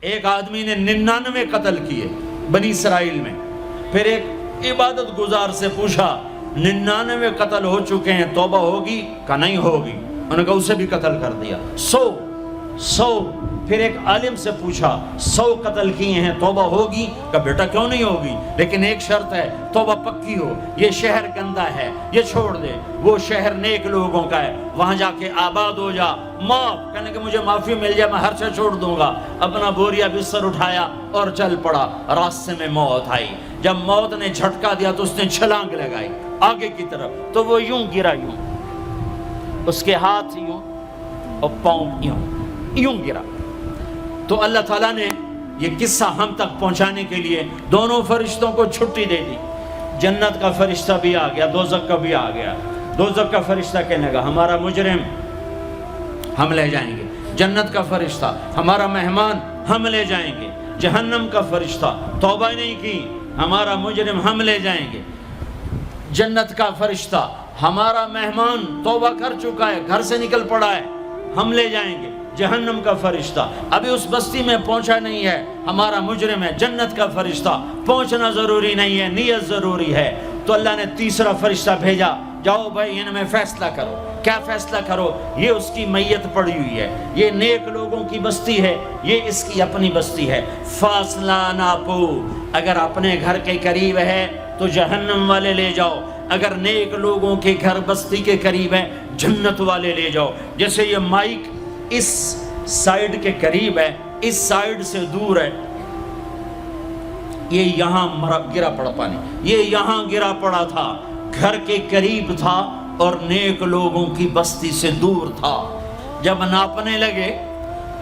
ایک آدمی نے 99 قتل کیے بنی اسرائیل میں. پھر ایک عبادت گزار سے پوچھا 99 قتل ہو چکے ہیں، توبہ ہوگی کہ نہیں ہوگی؟ انہوں نے کہا اسے بھی قتل کر دیا. 100. پھر ایک عالم سے پوچھا 100 قتل کیے ہیں، توبہ ہوگی؟ کہ بیٹا کیوں نہیں ہوگی، لیکن ایک شرط ہے، توبہ پکی ہو. یہ شہر گندا ہے، یہ چھوڑ دے. وہ شہر نیک لوگوں کا ہے، وہاں جا کے آباد ہو جا. معاف کہنے کہ مجھے معافی مل جائے میں ہر شے چھوڑ دوں گا. اپنا بوریا بستر اٹھایا اور چل پڑا. راستے میں موت آئی. جب موت نے جھٹکا دیا تو اس نے چھلانگ لگائی آگے کی طرف، تو وہ یوں گرا، یوں اس کے ہاتھ یوں اور پاؤں یوں گرا. تو اللہ تعالیٰ نے یہ قصہ ہم تک پہنچانے کے لیے دونوں فرشتوں کو چھٹی دے دی. جنت کا فرشتہ بھی آ گیا، دوزخ کا بھی آ گیا. دوزخ کا فرشتہ کہنے لگا ہمارا مجرم ہم لے جائیں گے. جنت کا فرشتہ ہمارا مہمان ہم لے جائیں گے. جہنم کا فرشتہ توبہ نہیں کی ہمارا مجرم ہم لے جائیں گے. جنت کا فرشتہ ہمارا مہمان توبہ کر چکا ہے، گھر سے نکل پڑا ہے، ہم لے جائیں گے. جہنم کا فرشتہ ابھی اس بستی میں پہنچا نہیں ہے، ہمارا مجرم ہے. جنت کا فرشتہ پہنچنا ضروری نہیں ہے، نیت ضروری ہے. تو اللہ نے تیسرا فرشتہ بھیجا، جاؤ بھائی ان میں فیصلہ کرو. کیا فیصلہ کرو؟ یہ اس کی میت پڑی ہوئی ہے، یہ نیک لوگوں کی بستی ہے، یہ اس کی اپنی بستی ہے. فاصلہ ناپو، اگر اپنے گھر کے قریب ہے تو جہنم والے لے جاؤ، اگر نیک لوگوں کے گھر بستی کے قریب ہے جنت والے لے جاؤ. جیسے یہ مائک اس سائیڈ کے قریب ہے، اس سائیڈ سے دور ہے، یہ یہاں گرا پڑا پانی، یہ یہاں گرا پڑا تھا، گھر کے قریب تھا اور نیک لوگوں کی بستی سے دور تھا. جب ناپنے لگے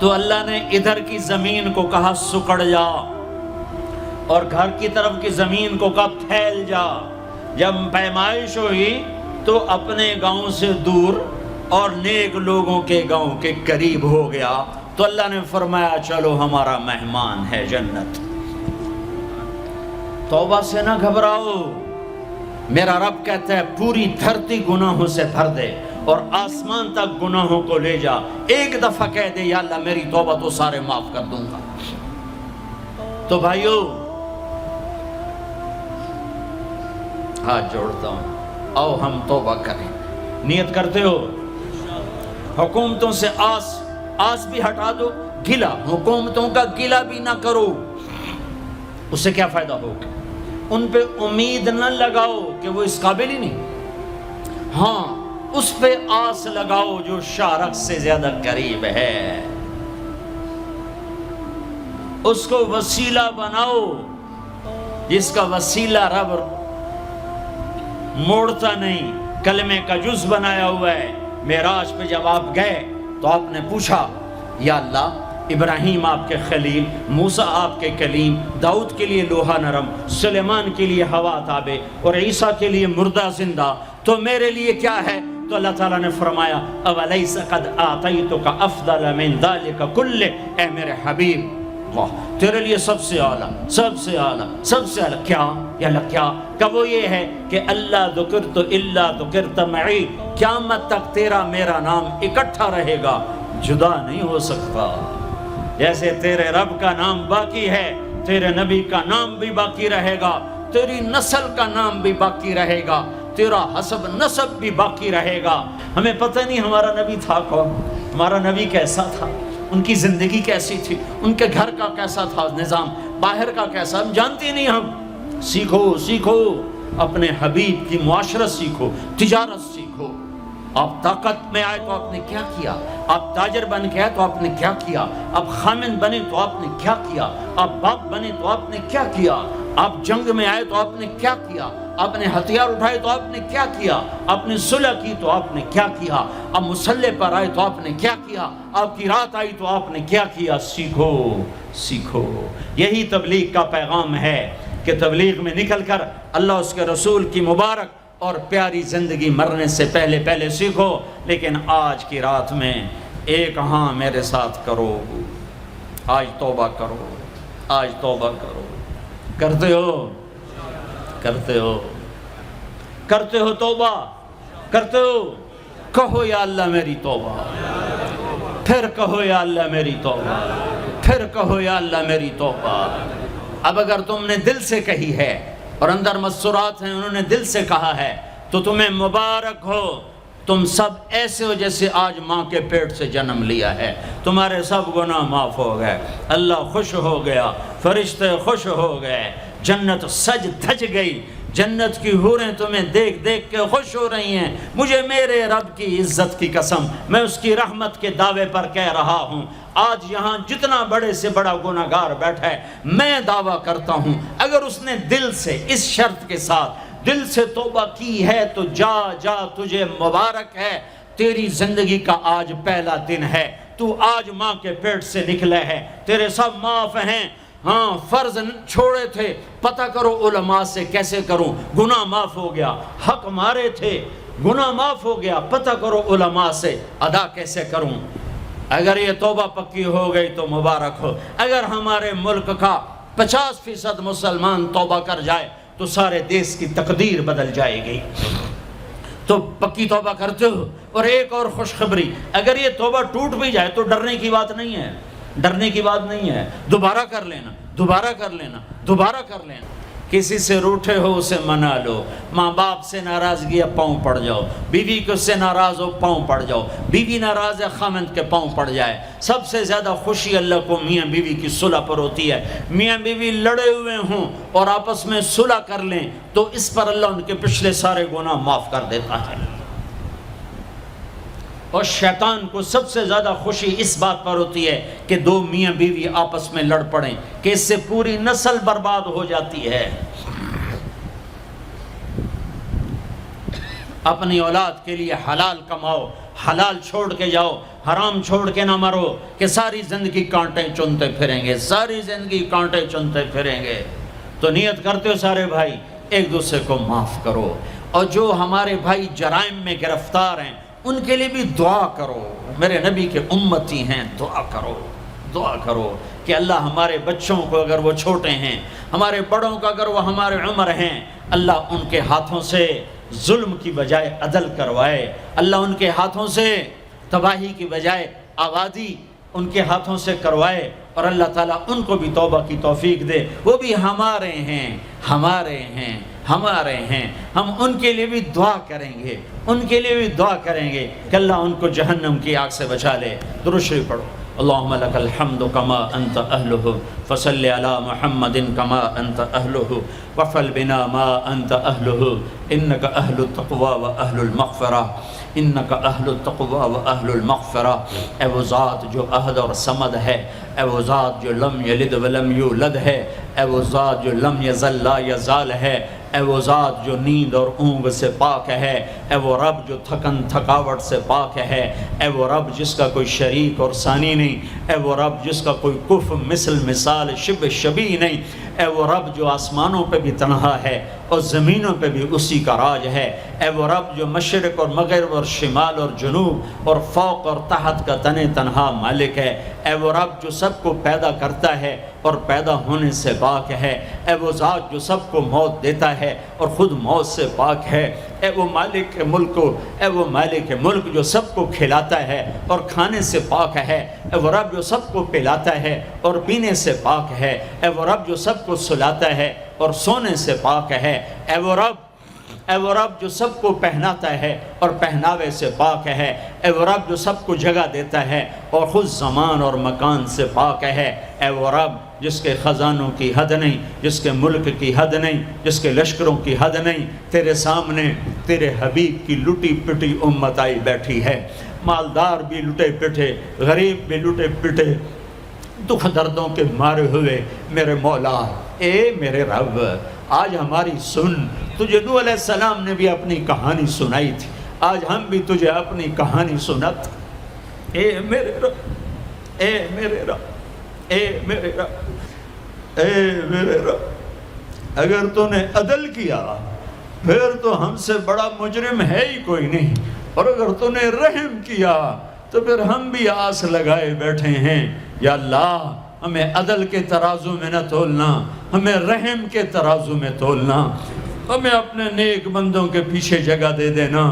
تو اللہ نے ادھر کی زمین کو کہا سکڑ جا، اور گھر کی طرف کی زمین کو کہا پھیل جا. جب پیمائش ہوئی تو اپنے گاؤں سے دور اور نیک لوگوں کے گاؤں کے قریب ہو گیا. تو اللہ نے فرمایا چلو ہمارا مہمان ہے جنت. توبہ سے نہ گھبراؤ، میرا رب کہتا ہے پوری دھرتی گناہوں سے بھر دے اور آسمان تک گناہوں کو لے جا. ایک دفعہ کہہ دے یا اللہ میری توبہ تو سارے معاف کر دوں گا. تو بھائیو ہاتھ جوڑتا ہوں، آؤ ہم توبہ کریں. نیت کرتے ہو؟ حکومتوں سے آس بھی ہٹا دو، گلا حکومتوں کا گلا بھی نہ کرو. اس سے کیا فائدہ ہوگا؟ ان پہ امید نہ لگاؤ کہ وہ اس قابل ہی نہیں. ہاں اس پہ آس لگاؤ جو شارق سے زیادہ قریب ہے، اس کو وسیلہ بناؤ جس کا وسیلہ رب موڑتا نہیں، کلمے کا جز بنایا ہوا ہے. معراج پہ جب آپ گئے تو آپ نے پوچھا یا اللہ ابراہیم آپ کے خلیل، موسیٰ آپ کے کلیم، داؤد کے لیے لوہا نرم، سلیمان کے لیے ہوا تابع اور عیسیٰ کے لیے مردہ زندہ، تو میرے لیے کیا ہے؟ تو اللہ تعالیٰ نے فرمایا اولیس قد آتیتک افضل من ذلک کلہ، اے میرے حبیب واہ تیرے لیے سب سے اعلیٰ، سب سے اعلیٰ، سب سے اعلیٰ کیا؟ یا اللہ کیا؟ کہ وہ یہ ہے کہ اللہ ذکرت الا ذکرت معی، قیامت تک تیرا میرا نام اکٹھا رہے گا، جدا نہیں ہو سکتا. جیسے تیرے رب کا نام باقی ہے، تیرے نبی کا نام بھی باقی رہے گا، تیری نسل کا نام بھی باقی رہے گا، تیرا حسب نسب بھی باقی رہے گا. ہمیں پتہ نہیں ہمارا نبی تھا کون، ہمارا نبی کیسا تھا، ان کی زندگی کیسی تھی، ان کے گھر کا کیسا تھا نظام، باہر کا کیسا، ہم جانتے نہیں. ہم سیکھو اپنے حبیب کی معاشرت سیکھو، تجارت سیکھو. آپ طاقت میں آئے تو آپ نے کیا کیا، آپ تاجر بن کے آئے تو آپ نے کیا کیا، آپ خامن بنے تو آپ نے کیا کیا، آپ باپ بنے تو آپ نے کیا کیا، آپ جنگ میں آئے تو آپ نے کیا کیا، آپ نے ہتھیار اٹھائے تو آپ نے کیا کیا، آپ نے صلح کی تو آپ نے کیا کیا، آپ مسلح پر آئے تو آپ نے کیا کیا، آپ کی رات آئی تو آپ نے کیا کیا. سیکھو. یہی تبلیغ کا پیغام ہے کہ تبلیغ میں نکل کر اللہ اس کے رسول کی مبارک اور پیاری زندگی مرنے سے پہلے سیکھو. لیکن آج کی رات میں ایک ہاں میرے ساتھ کرو، آج توبہ کرو، آج توبہ کرو. کرتے ہو توبہ کرتے ہو؟ کہو یا اللہ میری توبہ، پھر کہو یا اللہ میری توبہ، پھر کہو یا اللہ میری توبہ۔ اب اگر تم نے دل سے کہی ہے اور اندر مسرات ہیں انہوں نے دل سے کہا ہے تو تمہیں مبارک ہو، تم سب ایسے ہو جیسے آج ماں کے پیٹ سے جنم لیا ہے، تمہارے سب گناہ معاف ہو گئے، اللہ خوش ہو گیا، فرشتے خوش ہو گئے، جنت سج دھج گئی، جنت کی حوریں تمہیں دیکھ دیکھ کے خوش ہو رہی ہیں۔ مجھے میرے رب کی عزت کی قسم، میں اس کی رحمت کے دعوے پر کہہ رہا ہوں، آج یہاں جتنا بڑے سے بڑا گناہگار بیٹھا ہے، میں دعویٰ کرتا ہوں اگر اس نے دل سے اس شرط کے ساتھ دل سے توبہ کی ہے تو جا جا، تجھے مبارک ہے، تیری زندگی کا آج پہلا دن ہے، تو آج ماں کے پیٹ سے نکلے ہے، تیرے سب معاف ہیں۔ ہاں فرض چھوڑے تھے، پتہ کرو علماء سے کیسے کروں، گناہ معاف ہو گیا، حق مارے تھے گناہ معاف ہو گیا، پتہ کرو علماء سے ادا کیسے کروں۔ اگر یہ توبہ پکی ہو گئی تو مبارک ہو۔ اگر ہمارے ملک کا 50% مسلمان توبہ کر جائے تو سارے دیش کی تقدیر بدل جائے گی۔ تو پکی توبہ کرتے ہو۔ اور ایک اور خوشخبری، اگر یہ توبہ ٹوٹ بھی جائے تو ڈرنے کی بات نہیں ہے، ڈرنے کی بات نہیں ہے، دوبارہ کر لینا، دوبارہ کر لینا، دوبارہ کر لینا۔ کسی سے روٹھے ہو اسے منا لو، ماں باپ سے ناراضگی ہے پاؤں پڑ جاؤ، بیوی کو سے ناراض ہو پاؤں پڑ جاؤ، بیوی ناراض ہے خامند کے پاؤں پڑ جائے۔ سب سے زیادہ خوشی اللہ کو میاں بیوی کی صلح پر ہوتی ہے۔ میاں بیوی لڑے ہوئے ہوں اور آپس میں صلح کر لیں تو اس پر اللہ ان کے پچھلے سارے گناہ معاف کر دیتا ہے۔ اور شیطان کو سب سے زیادہ خوشی اس بات پر ہوتی ہے کہ دو میاں بیوی آپس میں لڑ پڑیں، کہ اس سے پوری نسل برباد ہو جاتی ہے۔ اپنی اولاد کے لیے حلال کماؤ، حلال چھوڑ کے جاؤ، حرام چھوڑ کے نہ مرو کہ ساری زندگی کانٹے چنتے پھریں گے، ساری زندگی کانٹے چنتے پھریں گے۔ تو نیت کرتے ہو سارے بھائی ایک دوسرے کو معاف کرو، اور جو ہمارے بھائی جرائم میں گرفتار ہیں ان کے لیے بھی دعا کرو، میرے نبی کے امتی ہیں، دعا کرو، دعا کرو کہ اللہ ہمارے بچوں کو اگر وہ چھوٹے ہیں، ہمارے بڑوں کا اگر وہ ہمارے عمر ہیں، اللہ ان کے ہاتھوں سے ظلم کی بجائے عدل کروائے، اللہ ان کے ہاتھوں سے تباہی کی بجائے آبادی ان کے ہاتھوں سے کروائے، اور اللہ تعالیٰ ان کو بھی توبہ کی توفیق دے۔ وہ بھی ہمارے ہیں، ہمارے ہیں، ہمارے ہیں، ہم ان کے لیے بھی دعا کریں گے، ان کے لیے بھی دعا کریں گے کہ اللہ ان کو جہنم کی آگ سے بچا لے۔ درود شریف پڑھو۔ اللہم لک الحمد کما انت اہلہ فصل علی محمد کما انت اہلہ وفعل بنا ما انت اہلہ انک اہل التقوی و اہل المغفرہ، انک اہل التقوی و اہل المغفرہ۔ اے وہ ذات جو احد اور صمد ہے، اے وہ ذات جو لم یلد ولم یولد ہے، اے وہ ذات جو لم یزل لا یزال ہے، اے وہ ذات جو نیند اور اونگ سے پاک ہے، اے وہ رب جو تھکن تھکاوٹ سے پاک ہے، اے وہ رب جس کا کوئی شریک اور ثانی نہیں، اے وہ رب جس کا کوئی کف مثل مثال شبہ شبیہ نہیں، اے وہ رب جو آسمانوں پہ بھی تنہا ہے اور زمینوں پہ بھی اسی کا راج ہے، اے وہ رب جو مشرق اور مغرب اور شمال اور جنوب اور فوق اور تحت کا تنہا مالک ہے، اے وہ رب جو سب کو پیدا کرتا ہے اور پیدا ہونے سے پاک ہے، اے وہ ذات جو سب کو موت دیتا ہے اور خود موت سے پاک ہے، اے وہ مالک ملک، اے وہ مالک ملک جو سب کو کھلاتا ہے اور کھانے سے پاک ہے، اے وہ رب جو سب کو پلاتا ہے اور پینے سے پاک ہے، اے وہ رب جو سب کو سلاتا ہے اور سونے سے پاک ہے، اے وہ رب جو سب کو پہناتا ہے اور پہناوے سے پاک ہے، اے وہ رب جو سب کو جگہ دیتا ہے اور خود زمان اور مکان سے پاک ہے، اے وہ رب جس کے خزانوں کی حد نہیں، جس کے ملک کی حد نہیں، جس کے لشکروں کی حد نہیں، تیرے سامنے تیرے حبیب کی لٹی پٹی امت آئی بیٹھی ہے، مالدار بھی لٹے پٹے، غریب بھی لٹے پٹے، دکھ دردوں کے مارے ہوئے میرے مولا، اے میرے رب آج ہماری سن۔ تجھے نوح علیہ السلام نے بھی اپنی کہانی سنائی تھی، آج ہم بھی تجھے اپنی کہانی سنات۔ اے میرے رب، اے میرے رب، اے میرے رب، اے میرے رب، اگر تو نے عدل کیا پھر تو ہم سے بڑا مجرم ہے ہی کوئی نہیں، اور اگر تو نے رحم کیا تو پھر ہم بھی آس لگائے بیٹھے ہیں۔ یا اللہ ہمیں عدل کے ترازو میں نہ تولنا، ہمیں رحم کے ترازو میں تولنا، ہمیں اپنے نیک بندوں کے پیچھے جگہ دے دینا۔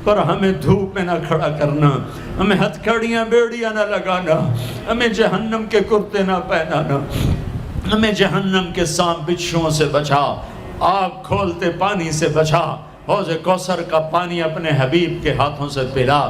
پر ہمیں دھوپ میں نہ کھڑا کرنا، ہمیں ہتھکڑیاں بیڑیاں نہ لگانا، ہمیں جہنم کے کرتے نہ پہنانا، ہمیں جہنم کے سانپ بچھوؤں سے بچا، آگ کھولتے پانی سے بچا، حوض کوثر کا پانی اپنے حبیب کے ہاتھوں سے پلا،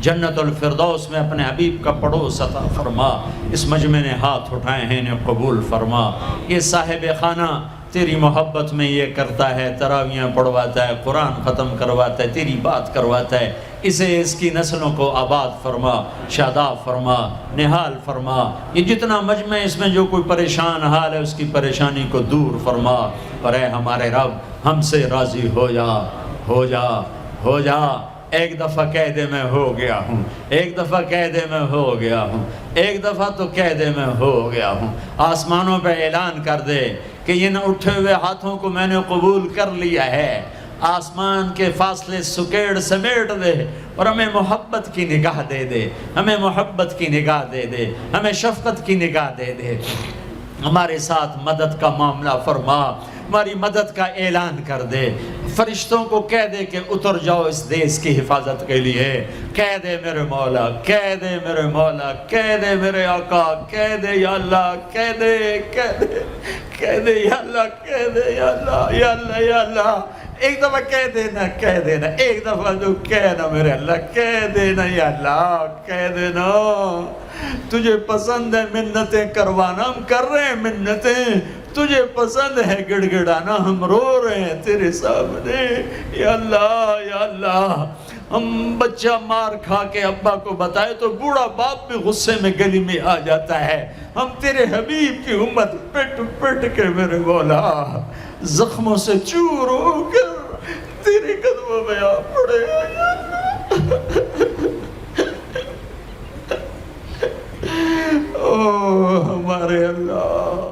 جنت الفردوس میں اپنے حبیب کا پڑوس عطا فرما، اس مجمع نے ہاتھ اٹھائے ہیں انہیں قبول فرما۔ یہ صاحب خانہ تیری محبت میں یہ کرتا ہے، تراویاں پڑھواتا ہے، قرآن ختم کرواتا ہے، تیری بات کرواتا ہے، اسے اس کی نسلوں کو آباد فرما، شاداب فرما، نہال فرما۔ یہ جتنا مجمع اس میں جو کوئی پریشان حال ہے اس کی پریشانی کو دور فرما، اور اے ہمارے رب ہم سے راضی ہو جا، ہو جا، ہو جا۔ ایک دفعہ کہہ دے میں ہو گیا ہوں، ایک دفعہ کہہ دے میں ہو گیا ہوں، ایک دفعہ تو کہہ دے میں ہو گیا ہوں۔ آسمانوں پہ اعلان کر دے کہ ان اٹھے ہوئے ہاتھوں کو میں نے قبول کر لیا ہے، آسمان کے فاصلے سکیڑ سمیٹ دے اور ہمیں محبت کی نگاہ دے دے، ہمیں محبت کی نگاہ دے دے، ہمیں شفقت کی نگاہ دے دے، ہمارے ساتھ مدد کا معاملہ فرما، ہماری مدد کا اعلان کر دے، فرشتوں کو کہہ دے کہ اتر جاؤ اس دیس کی حفاظت کے لیے، کہہ دے میرے مولا، کہہ دے میرے مولا، کہہ دے میرے آقا، کہہ دے یا اللہ، کہہ دے، کہہ دے، کہہ دے یا اللہ، کہہ دے یا اللہ، یا اللہ، یا اللہ۔ ایک دفعہ کہہ دینا، کہہ دینا، ایک دفعہ جو کہنا میرے اللہ، کہہ دینا یا اللہ، کہہ دینا۔ تجھے پسند ہے منتیں کروانا، ہم کر رہے ہیں منتیں، تجھے پسند ہے گڑ گڑانا، ہم رو رہے ہیں تیرے سامنے، یا اللہ، یا اللہ۔ ہم بچہ مار کھا کے ابا کو بتائے تو بوڑھا باپ بھی غصے میں گلی میں آ جاتا ہے، ہم تیرے حبیب کی امت پٹ پٹ کے میرے مولا زخموں سے چور ہو کر تیرے قدموں میں آ پڑے او ہمارے اللہ۔